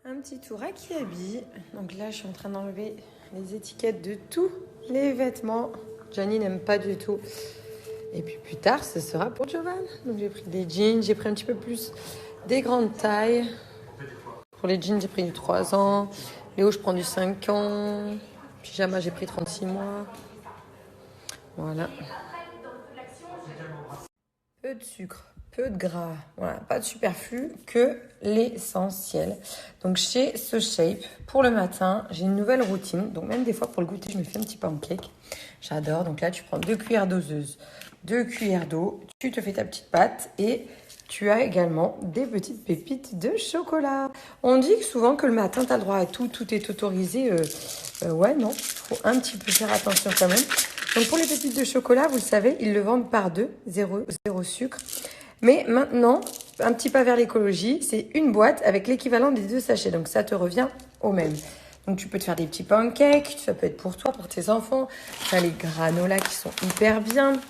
Un petit tour à Kiabi. Donc là, je suis en train d'enlever les étiquettes de tous les vêtements. Gianni n'aime pas du tout. Et puis plus tard, ce sera pour Jovan. Donc j'ai pris des jeans, j'ai pris un petit peu plus des grandes tailles. Pour les jeans, j'ai pris du 3 ans. Les hauts, je prends du 5 ans. Pyjama, j'ai pris 36 mois. Voilà. Peu de sucre, peu de gras, voilà, pas de superflu, que l'essentiel. Donc chez So Shape, pour le matin, j'ai une nouvelle routine. Donc même des fois pour le goûter, je me fais un petit pancake. J'adore. Donc là, tu prends 2 cuillères doseuses, 2 cuillères d'eau, tu te fais ta petite pâte et tu as également des petites pépites de chocolat. On dit souvent que le matin, tu as le droit à tout, tout est autorisé. Ouais, non, il faut un petit peu faire attention quand même. Donc pour les pépites de chocolat, vous le savez, ils le vendent par deux, zéro sucre. Mais maintenant, un petit pas vers l'écologie, c'est une boîte avec l'équivalent des 2 sachets. Donc ça te revient au même. Donc tu peux te faire des petits pancakes, ça peut être pour toi, pour tes enfants. Tu as les granolas qui sont hyper bien.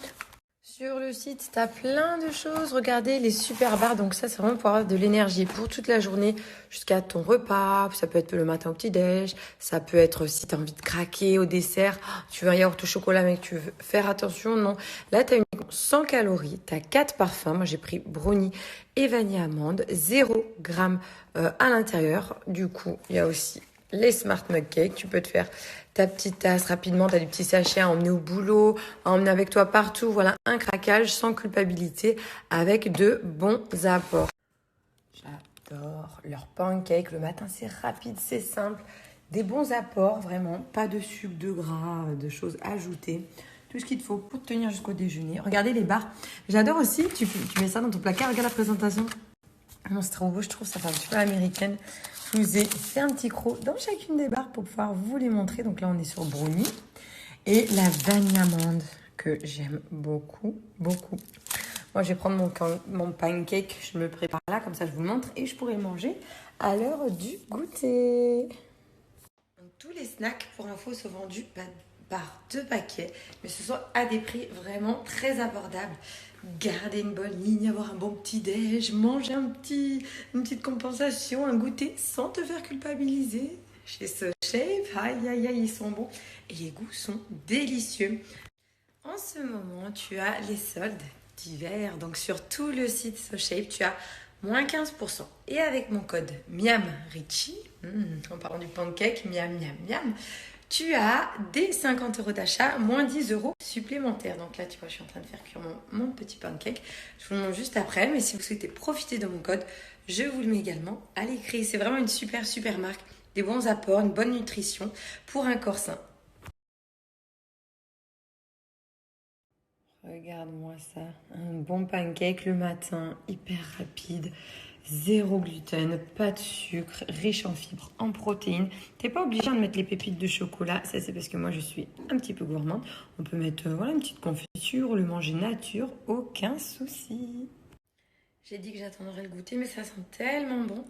Sur le site, tu as plein de choses. Regardez les super bars. Donc ça, c'est vraiment pour avoir de l'énergie pour toute la journée jusqu'à ton repas. Ça peut être le matin au petit-déj. Ça peut être si tu as envie de craquer au dessert. Tu veux un yaourt au chocolat, mais que tu veux faire attention. Non. Là, tu as uniquement 100 calories. Tu as 4 parfums. Moi, j'ai pris brownie et vanille amande. 0 g à l'intérieur. Du coup, il y a aussi les Smart Mug Cake. Tu peux te faire ta petite tasse rapidement, tu as des petits sachets à emmener au boulot, à emmener avec toi partout. Voilà, un craquage sans culpabilité avec de bons apports. J'adore leurs pancakes. Le matin, c'est rapide, c'est simple. Des bons apports, vraiment. Pas de sucre, de gras, de choses ajoutées. Tout ce qu'il te faut pour te tenir jusqu'au déjeuner. Regardez les barres. J'adore aussi, tu mets ça dans ton placard. Regarde la présentation. Non, c'est trop beau, je trouve ça fait un petit peu américaine. Je vous ai fait un petit croc dans chacune des barres pour pouvoir vous les montrer. Donc là, on est sur brownie et la vanille amande que j'aime beaucoup, beaucoup. Moi, je vais prendre mon pancake, je me prépare là, comme ça je vous le montre et je pourrai le manger à l'heure du goûter. Donc, tous les snacks, pour info, sont vendus par 2 paquets, mais ce sont à des prix vraiment très abordables. Garder une bonne ligne, avoir un bon petit déj, manger une petite compensation, un goûter sans te faire culpabiliser. Chez So Shape, aïe aïe aïe, ils sont bons et les goûts sont délicieux. En ce moment, tu as les soldes d'hiver, donc sur tout le site So Shape, tu as moins 15%. Et avec mon code MIAMRICHI, en parlant du pancake, miam miam miam, tu as des 50 € d'achat, moins 10 € supplémentaires. Donc là, tu vois, je suis en train de faire cuire mon petit pancake. Je vous le montre juste après. Mais si vous souhaitez profiter de mon code, je vous le mets également à l'écrit. C'est vraiment une super, super marque. Des bons apports, une bonne nutrition pour un corps sain. Regarde-moi ça. Un bon pancake le matin, hyper rapide. Zéro gluten, pas de sucre, riche en fibres, en protéines. T'es pas obligé de mettre les pépites de chocolat. Ça, c'est parce que moi, je suis un petit peu gourmande. On peut mettre voilà, une petite confiture, le manger nature, aucun souci. J'ai dit que j'attendrais le goûter, mais ça sent tellement bon.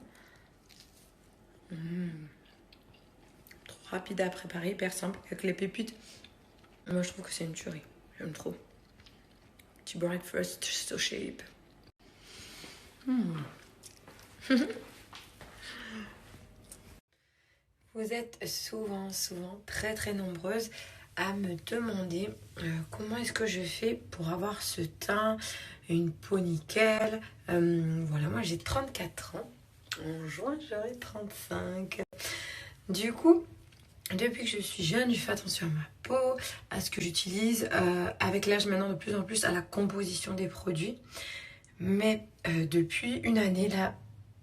Trop rapide à préparer, hyper simple. Avec les pépites, moi, je trouve que c'est une tuerie. J'aime trop. Petit breakfast, So Shape. Vous êtes souvent, très très nombreuses à me demander comment est-ce que je fais pour avoir ce teint, une peau nickel. Voilà, moi j'ai 34 ans. En juin, j'aurai 35. Du coup, depuis que je suis jeune, je fais attention à ma peau, à ce que j'utilise. Avec l'âge maintenant, de plus en plus à la composition des produits. Mais depuis une année, là,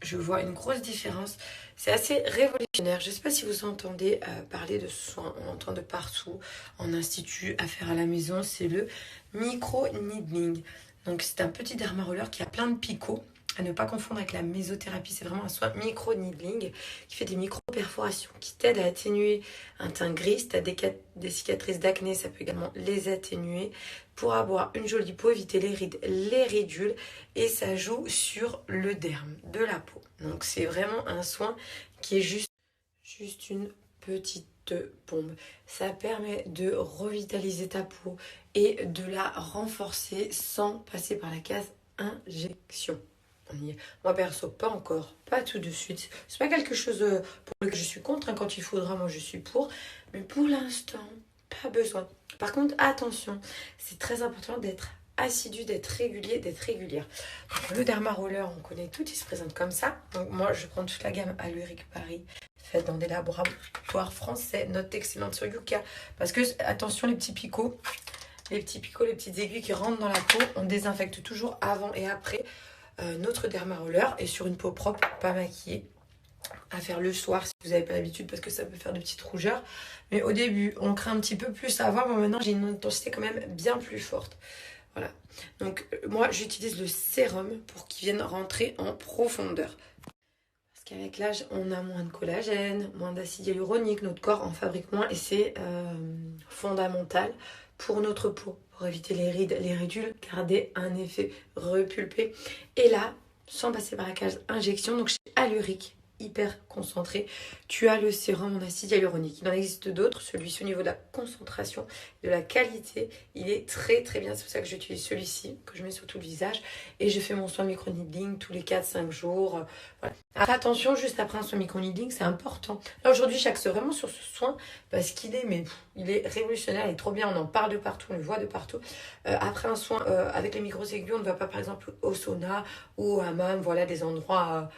je vois une grosse différence. C'est assez révolutionnaire. Je ne sais pas si vous entendez parler de ce soin. On entend de partout, en institut, à faire à la maison. C'est le micro-needling. Donc, c'est un petit dermaroller qui a plein de picots. À ne pas confondre avec la mésothérapie. C'est vraiment un soin micro-needling qui fait des micro-perforations, qui t'aide à atténuer un teint gris. Si tu as des cicatrices d'acné, ça peut également les atténuer. Pour avoir une jolie peau, éviter les rides, les ridules. Et ça joue sur le derme de la peau. Donc c'est vraiment un soin qui est juste une petite bombe. Ça permet de revitaliser ta peau et de la renforcer sans passer par la case injection. On y est. Moi perso, pas encore, pas tout de suite. C'est pas quelque chose pour lequel je suis contre, hein. Quand il faudra, moi je suis pour. Mais pour l'instant, pas besoin. Par contre, attention, c'est très important d'être assidu, d'être régulier, d'être régulière. Donc, le Derma Roller, on connaît tout, il se présente comme ça. Donc moi, je prends toute la gamme Alluric Paris, faite dans des laboratoires français, note excellente sur Yuka. Parce que, attention, les petits picots, les petites aiguilles qui rentrent dans la peau, on désinfecte toujours avant et après notre Derma Roller. Et sur une peau propre, pas maquillée, à faire le soir si vous n'avez pas l'habitude parce que ça peut faire de petites rougeurs. Mais au début, on craint un petit peu plus à voir. Moi, maintenant, j'ai une intensité quand même bien plus forte. Voilà. Donc, moi, j'utilise le sérum pour qu'il vienne rentrer en profondeur. Parce qu'avec l'âge, on a moins de collagène, moins d'acide hyaluronique, notre corps en fabrique moins et c'est fondamental pour notre peau, pour éviter les rides, les ridules, garder un effet repulpé. Et là, sans passer par la case injection, donc chez Alluric, hyper concentré, tu as le sérum en acide hyaluronique. Il en existe d'autres, celui-ci au niveau de la concentration, de la qualité, il est très très bien, c'est pour ça que j'utilise celui-ci, que je mets sur tout le visage, et je fais mon soin micro-needling tous les 4-5 jours, voilà. Après, attention, juste après un soin micro-needling, c'est important. Là aujourd'hui, j'axe vraiment sur ce soin, parce qu'il est, il est révolutionnaire, il est trop bien, on en parle de partout, on le voit de partout. Après un soin avec les micro-aiguilles, on ne va pas par exemple au sauna ou au hammam, voilà des endroits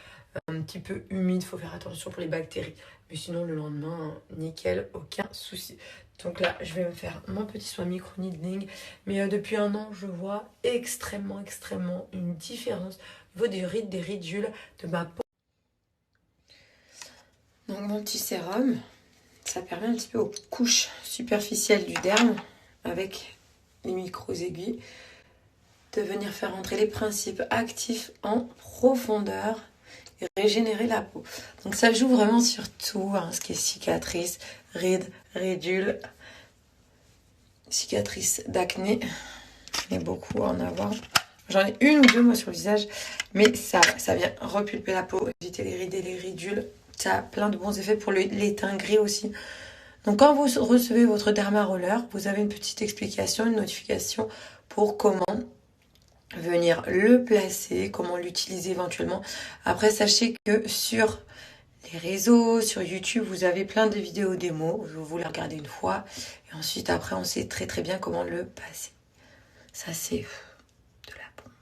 un petit peu humide, il faut faire attention pour les bactéries. Mais sinon, le lendemain, nickel, aucun souci. Donc là, je vais me faire mon petit soin micro-needling. Mais depuis un an, je vois extrêmement une différence au niveau des rides, des ridules de ma peau. Donc mon petit sérum, ça permet un petit peu aux couches superficielles du derme, avec les micro-aiguilles, de venir faire entrer les principes actifs en profondeur régénérer la peau. Donc ça joue vraiment sur tout, hein, ce qui est cicatrices, rides, ridules, cicatrices d'acné. Il y a beaucoup à en avoir. J'en ai une ou deux moi sur le visage, mais ça vient repulper la peau, éviter les rides et les ridules. Ça a plein de bons effets pour les teints gris aussi. Donc quand vous recevez votre Derma Roller, vous avez une petite explication, une notification pour comment venir le placer, comment l'utiliser éventuellement. Après, sachez que sur les réseaux, sur YouTube, vous avez plein de vidéos démos. Vous les regardez une fois. Et ensuite, après, on sait très très bien comment le passer. Ça, c'est de la bombe.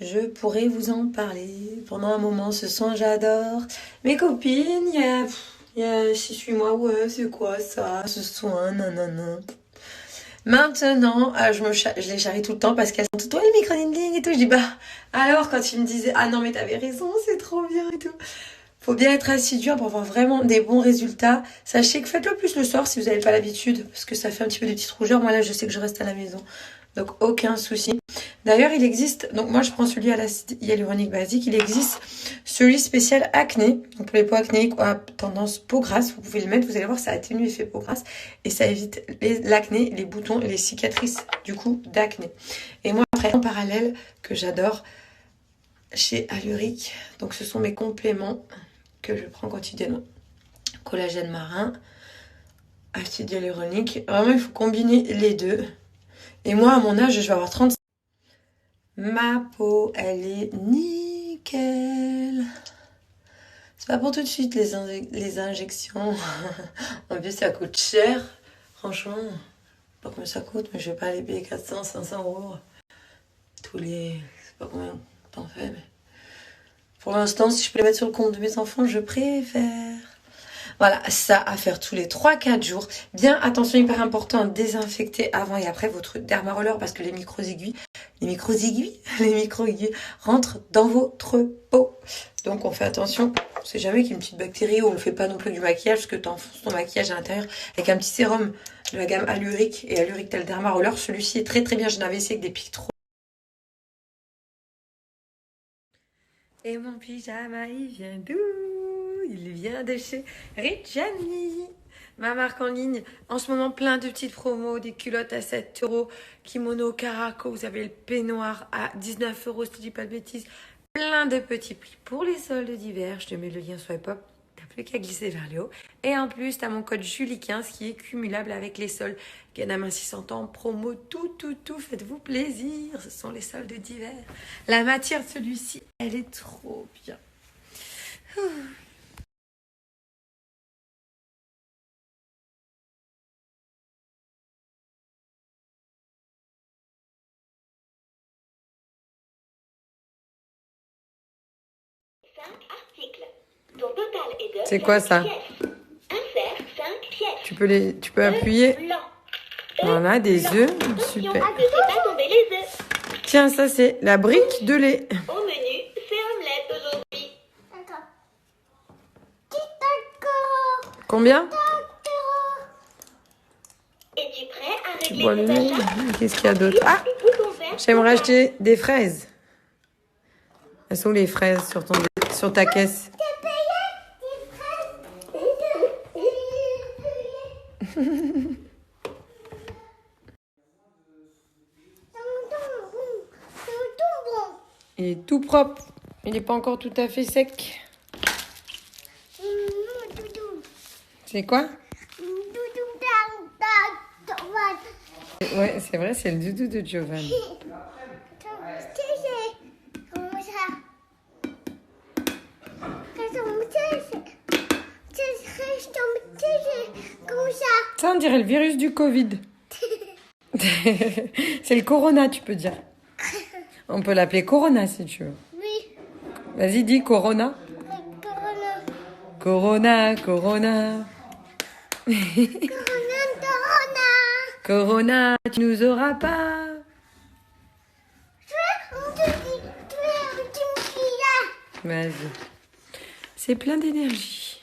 Je pourrais vous en parler pendant un moment. Ce soin, j'adore. Mes copines, il y a 6-8 mois, ouais, c'est quoi ça, ce soin, nanana. Maintenant, je les charrie tout le temps parce qu'elles sont tout, toi les micro-needling et tout. Je dis, bah, alors, quand ils me disaient, ah non, mais t'avais raison, c'est trop bien et tout. Faut bien être assidu pour avoir vraiment des bons résultats. Sachez que faites-le plus le soir si vous n'avez pas l'habitude, parce que ça fait un petit peu de petites rougeurs. Moi, là, je sais que je reste à la maison. Donc, aucun souci. D'ailleurs, il existe, donc moi, je prends celui à l'acide hyaluronique basique. Il existe celui spécial acné. Donc, pour les peaux acnéiques ou à tendance peau grasse, vous pouvez le mettre. Vous allez voir, ça atténue l'effet peau grasse. Et ça évite l'acné, les boutons et les cicatrices, du coup, d'acné. Et moi, après, en parallèle, que j'adore, chez Alluric. Donc, ce sont mes compléments que je prends quotidiennement. Collagène marin, acide hyaluronique. Vraiment, il faut combiner les deux. Et moi, à mon âge, je vais avoir 35. Ma peau, elle est nickel. C'est pas pour tout de suite les injections. En plus, ça coûte cher. Franchement, je sais pas combien ça coûte, mais je vais pas aller payer 400, 500 euros. Tous les... Je sais pas combien t'en fais, mais... Pour l'instant, si je peux les mettre sur le compte de mes enfants, je préfère. Voilà, ça à faire tous les 3-4 jours. Bien, attention, hyper important, désinfecter avant et après votre Derma Roller parce que les micro-aiguilles rentrent dans votre peau. Donc, on fait attention. On sait jamais qu'il y a une petite bactérie ou on ne fait pas non plus du maquillage parce que tu enfonces ton maquillage à l'intérieur avec un petit sérum de la gamme Alluric et Alluric Tel Derma Roller. Celui-ci est très très bien. Je n'avais essayé avec des pics trop. Et mon pyjama, il vient d'où? Il vient de chez Reggiani, ma marque en ligne. En ce moment, plein de petites promos, des culottes à 7 euros, kimono caraco, vous avez le peignoir à 19 euros, si je dis pas de bêtises. Plein de petits prix pour les soldes d'hiver. Je te mets le lien swipe up T'as plus qu'à glisser vers le haut. Et en plus, t'as mon code Julie15 qui est cumulable avec les soldes. Gain 600 ans, promo, tout. Faites-vous plaisir. Ce sont les soldes d'hiver. La matière de celui-ci, elle est trop bien. Articles. Ton total est de C'est quoi ça? Insère 5 pièces. Tu peux appuyer. Voilà, des œufs. Super. Ne fais pas tomber les œufs. Tiens, ça c'est la brique de lait. Au menu, c'est omelette aujourd'hui. Combien? Es-tu prêt à Tu régler bois le tes lait. achats? Qu'est-ce qu'il y a d'autre? Ah, j'aimerais acheter des fraises. Elles sont où les fraises sur ta caisse? Il est tout propre. Il n'est pas encore tout à fait sec. C'est quoi? Ouais, c'est vrai, c'est le doudou de Giovanni. Ça, on dirait le virus du Covid. C'est le Corona, tu peux dire. On peut l'appeler Corona si tu veux. Oui. Vas-y, dis Corona. Corona, Corona. Corona, tu nous auras pas. Vas-y. C'est plein d'énergie.